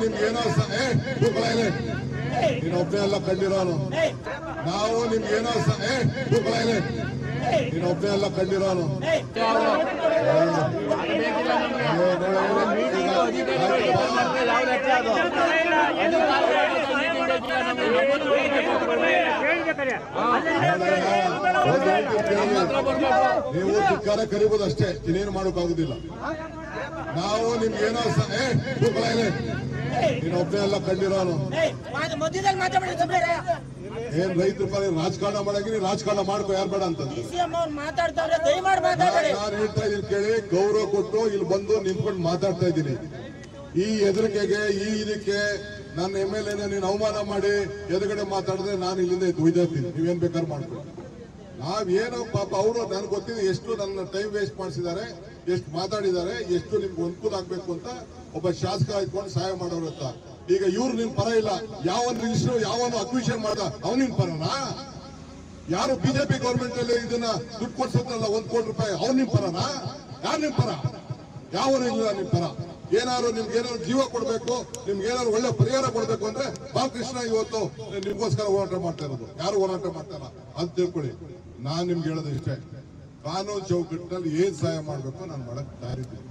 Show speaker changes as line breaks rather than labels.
ನಿಮ್ಗೇನೋ ನೀನು ಒಬ್ಬನೇ ಎಲ್ಲ ಕಂಡಿರೋನು. ನಾವು ನಿಮ್ಗೇನೋ ನೀನು ಒಬ್ಬನೇ ಎಲ್ಲ ಕಂಡಿರೋನು. ನೀವು ಧಿಕ್ಕಾರ ಕರಿಬಹುದು ಅಷ್ಟೇ, ಇನ್ನೇನು ಮಾಡೋಕ್ಕಾಗುದಿಲ್ಲ. ನಾವು ನಿಮ್ಗೇನೋ ನೀನು ಒಬ್ಬನೇ ಎಲ್ಲ ಕಂಡಿರೋನು. ಏನ್ ರೈತರ ಪರ ರಾಜಕಾರಣ ಮಾಡಾಗಿ ನೀನು ರಾಜಕಾರಣ ಮಾಡ್ಕೋ, ಯಾರು ಬೇಡ ಅಂತ ನಾನು ಹೇಳ್ತಾ ಇದ್ದೀನಿ ಕೇಳಿ. ಗೌರವ ಕೊಟ್ಟು ಇಲ್ಲಿ ಬಂದು ನಿಂತ್ಕೊಂಡು ಮಾತಾಡ್ತಾ ಇದ್ದೀನಿ. ಈ ಹೆದರಿಕೆಗೆ ಈ ಇದಕ್ಕೆ ನನ್ನ MLA ನೀನು ಅವಮಾನ ಮಾಡಿ ಎದುರುಗಡೆ ಮಾತಾಡಿದ್ರೆ ನಾನು ಇಲ್ಲಿಂದ ಒಯ್ದಾಗ್ತೀನಿ. ನೀವೇನ್ ಬೇಕಾದ್ರೆ ಮಾಡ್ಕೊಂಡು ನಾವೇನೋ ಪಾಪ ಅವರು ನನ್ಗೆ ಗೊತ್ತಿದೆ ಎಷ್ಟು ನನ್ನ ಟೈಮ್ ವೇಸ್ಟ್ ಮಾಡಿಸಿದ್ದಾರೆ, ಎಷ್ಟು ಮಾತಾಡಿದ್ದಾರೆ, ಎಷ್ಟು ನಿಮ್ಗೆ ಅನುಕೂಲ ಆಗ್ಬೇಕು ಅಂತ ಒಬ್ಬ ಶಾಸಕ ಇಟ್ಕೊಂಡು ಸಹಾಯ ಮಾಡೋರು ಅಂತ. ಈಗ ಇವ್ರು ನಿಮ್ ಪರ ಇಲ್ಲ. ಯಾವನ್ ರಿಜಿಸ್ಟರ್ ಯಾವನು ಅಕ್ವಿಷನ್ ಮಾಡ್ದ ಅವ್ನು ನಿಮ್ ಪರನಾ? ಯಾರು ಬಿಜೆಪಿ ಗೌರ್ಮೆಂಟ್ ಅಲ್ಲಿ ಇದನ್ನ ದುಡ್ಡು ಕೊಡ್ಸೋದ್ರಲ್ಲ ₹1 ಕೋಟಿ, ಅವ್ನು ನಿಮ್ ಪರನಾ? ಯಾರು ನಿಮ್ ಪರ? ಯಾವನು ಇಲ್ಲ ನಿಮ್ ಪರ. ಏನಾದ್ರು ನಿಮ್ಗೆ ಏನಾದ್ರು ಜೀವ ಕೊಡ್ಬೇಕು, ನಿಮ್ಗೆ ಏನಾದ್ರು ಒಳ್ಳೆ ಪರಿಹಾರ ಕೊಡ್ಬೇಕು ಅಂದ್ರೆ ಬಾಲಕೃಷ್ಣ ಇವತ್ತು ನಿಮ್ಗೋಸ್ಕರ ಹೋರಾಟ ಮಾಡ್ತಾ ಇರೋದು. ಯಾರು ಹೋರಾಟ ಮಾಡ್ತಾರ ಅಂತ ತಿಳ್ಕೊಳ್ಳಿ. ನಾನ್ ನಿಮ್ಗೆ ಹೇಳೋದು ಇಷ್ಟೇ, ಕಾನೂನು ಚೌಕಟ್ಟಿನಲ್ಲಿ ಏನ್ ಸಹಾಯ ಮಾಡ್ಬೇಕು ನಾನು ಮಾಡಕ್ ತಯಾರಿದ್ದೀನಿ.